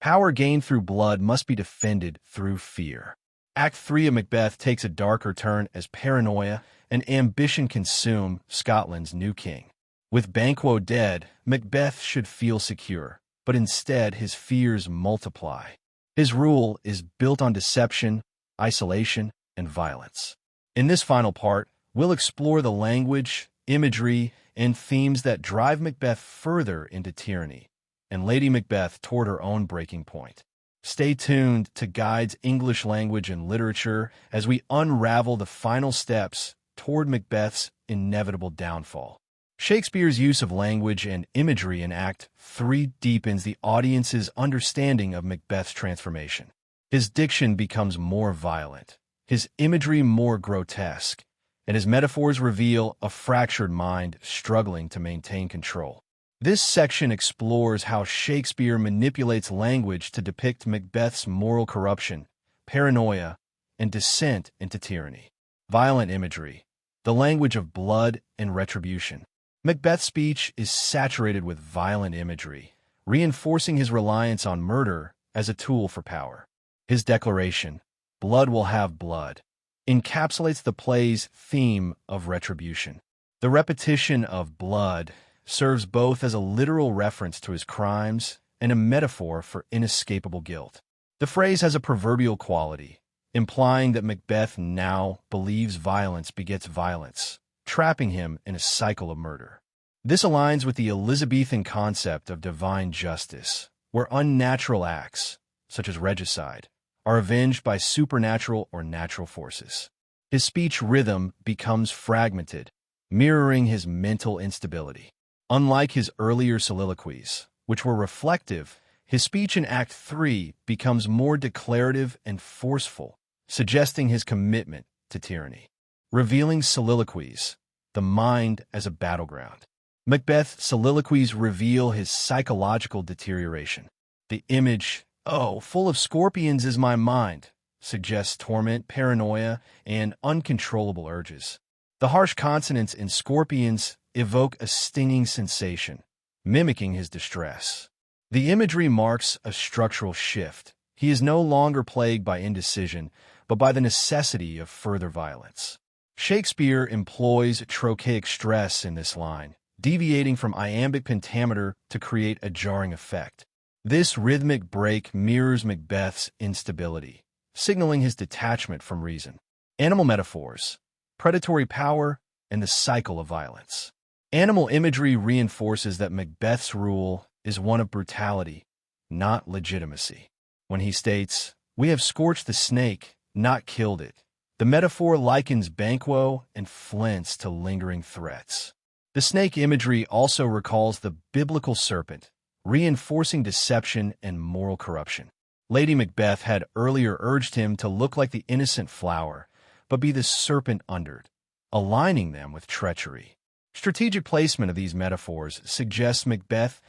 Power gained through blood must be defended through fear. Act 3 of Macbeth takes a darker turn as paranoia and ambition consume Scotland's new king. With Banquo dead, Macbeth should feel secure, but instead his fears multiply. His rule is built on deception, isolation, and violence. In this final part, we'll explore the language, imagery, and themes that drive Macbeth further into tyranny, and Lady Macbeth toward her own breaking point. Stay tuned to Guide's English Language and Literature as we unravel the final steps toward Macbeth's inevitable downfall. Shakespeare's use of language and imagery in Act 3 deepens the audience's understanding of Macbeth's transformation. His diction becomes more violent, his imagery more grotesque, and his metaphors reveal a fractured mind struggling to maintain control. This section explores how Shakespeare manipulates language to depict Macbeth's moral corruption, paranoia, and descent into tyranny. Violent imagery, the language of blood and retribution. Macbeth's speech is saturated with violent imagery, reinforcing his reliance on murder as a tool for power. His declaration, "Blood will have blood," encapsulates the play's theme of retribution. The repetition of blood serves both as a literal reference to his crimes and a metaphor for inescapable guilt. The phrase has a proverbial quality, implying that Macbeth now believes violence begets violence, trapping him in a cycle of murder. This aligns with the Elizabethan concept of divine justice, where unnatural acts, such as regicide, are avenged by supernatural or natural forces. His speech rhythm becomes fragmented, mirroring his mental instability. Unlike his earlier soliloquies, which were reflective, his speech in Act 3 becomes more declarative and forceful, suggesting his commitment to tyranny. Revealing soliloquies, the mind as a battleground. Macbeth's soliloquies reveal his psychological deterioration. The image, "Oh, full of scorpions is my mind," suggests torment, paranoia, and uncontrollable urges. The harsh consonants in scorpions evoke a stinging sensation, mimicking his distress. The imagery marks a structural shift. He is no longer plagued by indecision, but by the necessity of further violence. Shakespeare employs trochaic stress in this line, deviating from iambic pentameter to create a jarring effect. This rhythmic break mirrors Macbeth's instability, signaling his detachment from reason. Animal metaphors, predatory power, and the cycle of violence. Animal imagery reinforces that Macbeth's rule is one of brutality, not legitimacy. When he states, "We have scorched the snake, not killed it," the metaphor likens Banquo and flints to lingering threats. The snake imagery also recalls the biblical serpent, reinforcing deception and moral corruption. Lady Macbeth had earlier urged him to look like the innocent flower, but be the serpent undered, aligning them with treachery. Strategic placement of these metaphors suggests Macbeth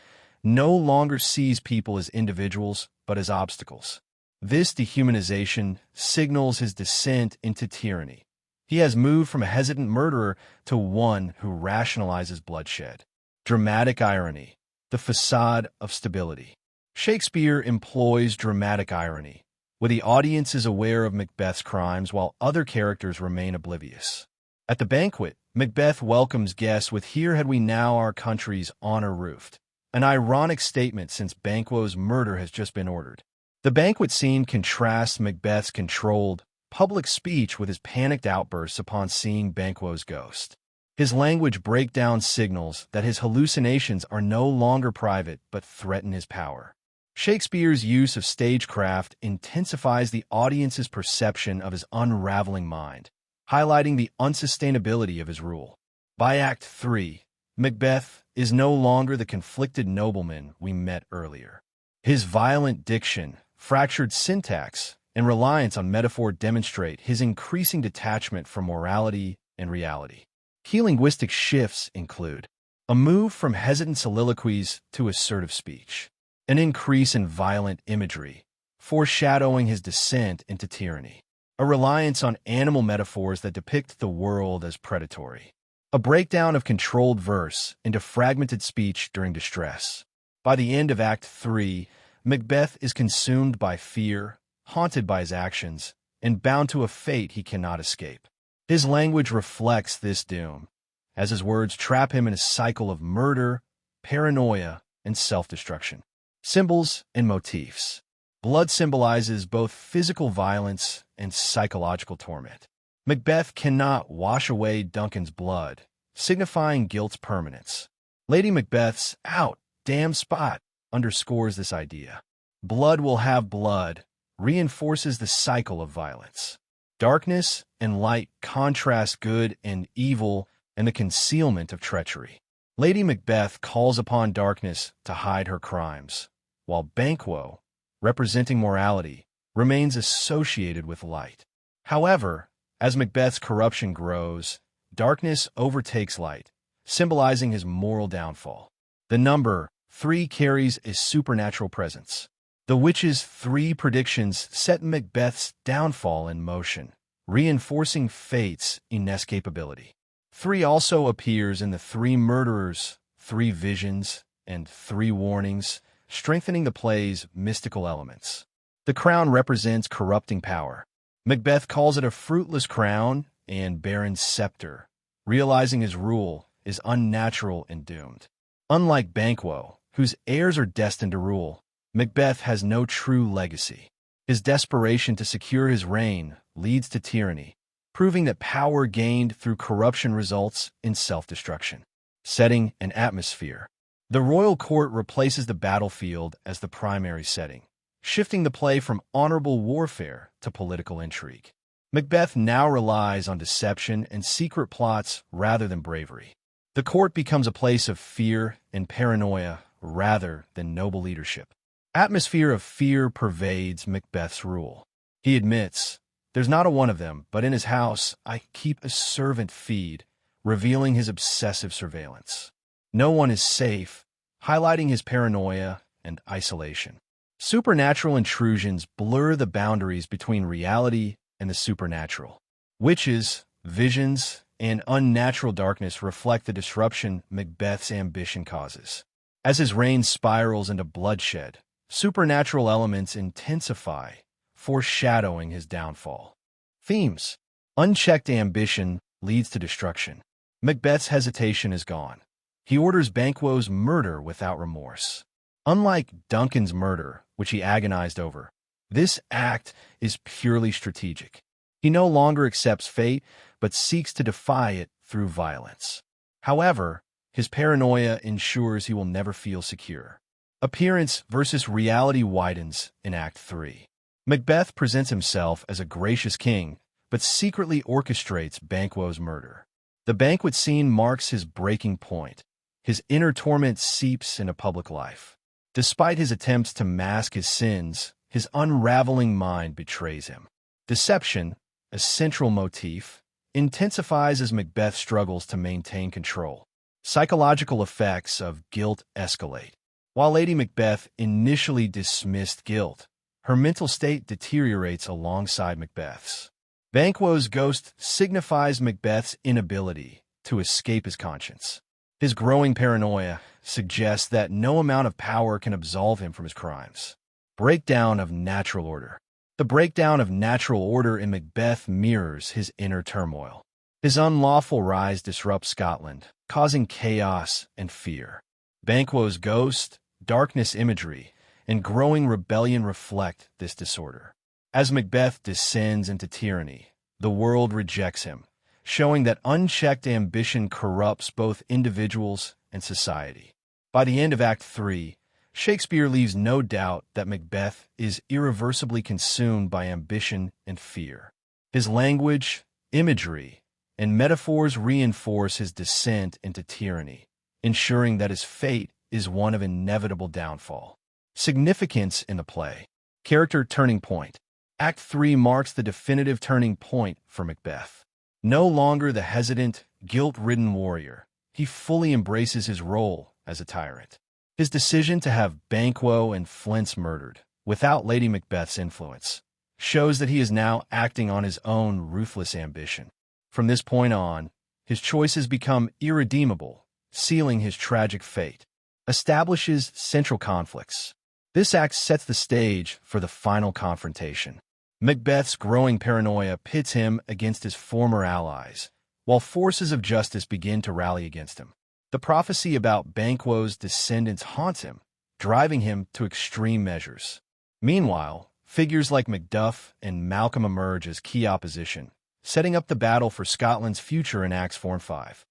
no longer sees people as individuals, but as obstacles. This dehumanization signals his descent into tyranny. He has moved from a hesitant murderer to one who rationalizes bloodshed. Dramatic irony, the facade of stability. Shakespeare employs dramatic irony, where the audience is aware of Macbeth's crimes while other characters remain oblivious. At the banquet, Macbeth welcomes guests with "Here had we now our country's honor roofed," an ironic statement since Banquo's murder has just been ordered. The banquet scene contrasts Macbeth's controlled, public speech with his panicked outbursts upon seeing Banquo's ghost. His language breakdown signals that his hallucinations are no longer private but threaten his power. Shakespeare's use of stagecraft intensifies the audience's perception of his unraveling mind, highlighting the unsustainability of his rule. By Act 3, Macbeth is no longer the conflicted nobleman we met earlier. His violent diction, fractured syntax, and reliance on metaphor demonstrate his increasing detachment from morality and reality. Key linguistic shifts include a move from hesitant soliloquies to assertive speech, an increase in violent imagery, foreshadowing his descent into tyranny, a reliance on animal metaphors that depict the world as predatory, a breakdown of controlled verse into fragmented speech during distress. By the end of Act 3, Macbeth is consumed by fear, haunted by his actions, and bound to a fate he cannot escape. His language reflects this doom, as his words trap him in a cycle of murder, paranoia, and self-destruction. Symbols and motifs. Blood symbolizes both physical violence and psychological torment. Macbeth cannot wash away Duncan's blood, signifying guilt's permanence. Lady Macbeth's "out, damn spot" underscores this idea. Blood will have blood reinforces the cycle of violence. Darkness and light contrast good and evil and the concealment of treachery. Lady Macbeth calls upon darkness to hide her crimes, while Banquo, representing morality, remains associated with light. However, as Macbeth's corruption grows, darkness overtakes light, symbolizing his moral downfall. The number 3 carries a supernatural presence. The witch's 3 predictions set Macbeth's downfall in motion, reinforcing fate's inescapability. 3 also appears in the 3 murderers, 3 visions, and 3 warnings, strengthening the play's mystical elements. The crown represents corrupting power. Macbeth calls it a fruitless crown and barren scepter, realizing his rule is unnatural and doomed. Unlike Banquo, whose heirs are destined to rule, Macbeth has no true legacy. His desperation to secure his reign leads to tyranny, proving that power gained through corruption results in self-destruction. Setting and atmosphere. The royal court replaces the battlefield as the primary setting, shifting the play from honorable warfare to political intrigue. Macbeth now relies on deception and secret plots rather than bravery. The court becomes a place of fear and paranoia rather than noble leadership. Atmosphere of fear pervades Macbeth's rule. He admits, "There's not a one of them, but in his house I keep a servant feed," revealing his obsessive surveillance. No one is safe, highlighting his paranoia and isolation. Supernatural intrusions blur the boundaries between reality and the supernatural. Witches, visions, and unnatural darkness reflect the disruption Macbeth's ambition causes. As his reign spirals into bloodshed, supernatural elements intensify, foreshadowing his downfall. Themes. Unchecked ambition leads to destruction. Macbeth's hesitation is gone. He orders Banquo's murder without remorse. Unlike Duncan's murder, which he agonized over, this act is purely strategic. He no longer accepts fate, but seeks to defy it through violence. However, his paranoia ensures he will never feel secure. Appearance versus reality widens in Act 3. Macbeth presents himself as a gracious king, but secretly orchestrates Banquo's murder. The banquet scene marks his breaking point. His inner torment seeps into public life. Despite his attempts to mask his sins, his unraveling mind betrays him. Deception, a central motif, intensifies as Macbeth struggles to maintain control. Psychological effects of guilt escalate. While Lady Macbeth initially dismissed guilt, her mental state deteriorates alongside Macbeth's. Banquo's ghost signifies Macbeth's inability to escape his conscience. His growing paranoia suggests that no amount of power can absolve him from his crimes. Breakdown of natural order. The breakdown of natural order in Macbeth mirrors his inner turmoil. His unlawful rise disrupts Scotland, causing chaos and fear. Banquo's ghost, darkness imagery, and growing rebellion reflect this disorder. As Macbeth descends into tyranny, the world rejects him, showing that unchecked ambition corrupts both individuals and society. By the end of Act 3, Shakespeare leaves no doubt that Macbeth is irreversibly consumed by ambition and fear. His language, imagery, and metaphors reinforce his descent into tyranny, ensuring that his fate is one of inevitable downfall. Significance in the play. Character turning point. Act 3 marks the definitive turning point for Macbeth. No longer the hesitant, guilt-ridden warrior, he fully embraces his role as a tyrant. His decision to have Banquo and Flint's murdered, without Lady Macbeth's influence, shows that he is now acting on his own ruthless ambition. From this point on, his choices become irredeemable, sealing his tragic fate. Establishes central conflicts. This act sets the stage for the final confrontation. Macbeth's growing paranoia pits him against his former allies, while forces of justice begin to rally against him. The prophecy about Banquo's descendants haunts him, driving him to extreme measures. Meanwhile, figures like Macduff and Malcolm emerge as key opposition, setting up the battle for Scotland's future in Acts 4 and 5.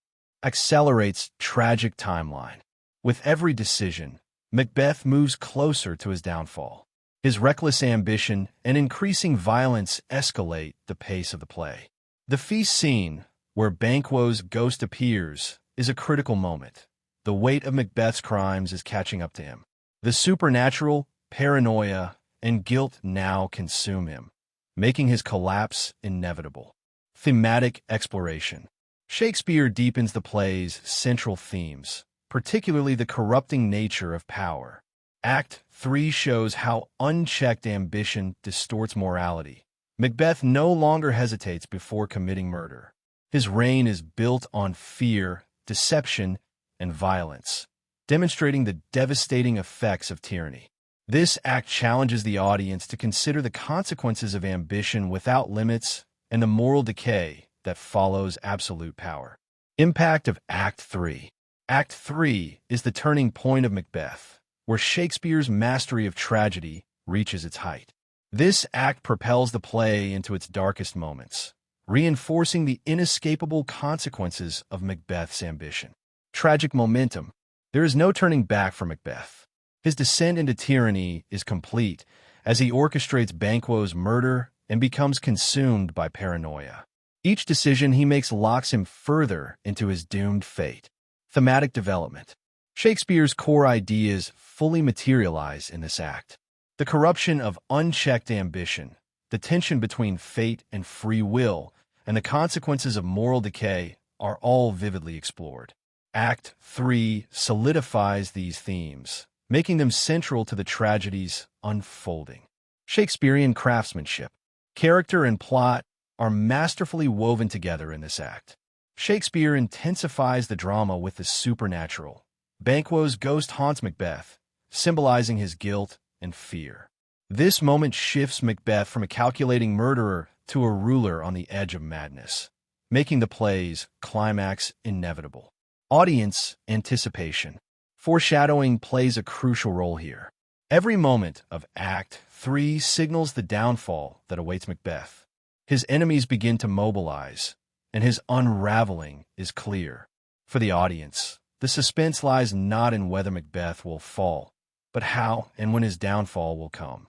Accelerates tragic timeline. With every decision, Macbeth moves closer to his downfall. His reckless ambition and increasing violence escalate the pace of the play. The feast scene, where Banquo's ghost appears, is a critical moment. The weight of Macbeth's crimes is catching up to him. The supernatural, paranoia, and guilt now consume him, making his collapse inevitable. Thematic exploration. Shakespeare deepens the play's central themes, particularly the corrupting nature of power. Act 3 shows how unchecked ambition distorts morality. Macbeth no longer hesitates before committing murder. His reign is built on fear, deception, and violence, demonstrating the devastating effects of tyranny. This act challenges the audience to consider the consequences of ambition without limits and the moral decay that follows absolute power. Impact of Act 3. Act 3 is the turning point of Macbeth, where Shakespeare's mastery of tragedy reaches its height. This act propels the play into its darkest moments, reinforcing the inescapable consequences of Macbeth's ambition. Tragic momentum. There is no turning back for Macbeth. His descent into tyranny is complete as he orchestrates Banquo's murder and becomes consumed by paranoia. Each decision he makes locks him further into his doomed fate. Thematic development. Shakespeare's core ideas fully materialize in this act. The corruption of unchecked ambition, the tension between fate and free will, and the consequences of moral decay are all vividly explored. Act 3 solidifies these themes, making them central to the tragedy's unfolding. Shakespearean craftsmanship. Character and plot are masterfully woven together in this act. Shakespeare intensifies the drama with the supernatural. Banquo's ghost haunts Macbeth, symbolizing his guilt and fear. This moment shifts Macbeth from a calculating murderer to a ruler on the edge of madness, making the play's climax inevitable. Audience anticipation. Foreshadowing plays a crucial role here. Every moment of Act 3 signals the downfall that awaits Macbeth. His enemies begin to mobilize, and his unraveling is clear. For the audience, the suspense lies not in whether Macbeth will fall, but how and when his downfall will come.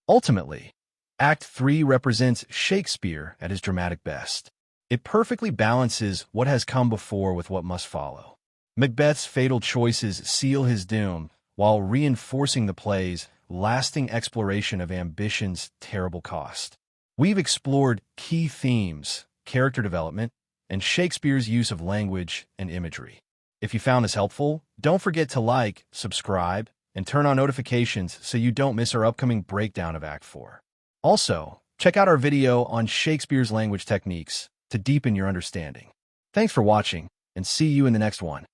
Ultimately, Act 3 represents Shakespeare at his dramatic best. It perfectly balances what has come before with what must follow. Macbeth's fatal choices seal his doom, while reinforcing the play's lasting exploration of ambition's terrible cost. We've explored key themes, character development, and Shakespeare's use of language and imagery. If you found this helpful, don't forget to like, subscribe, and turn on notifications so you don't miss our upcoming breakdown of Act 4. Also, check out our video on Shakespeare's language techniques to deepen your understanding. Thanks for watching, and see you in the next one.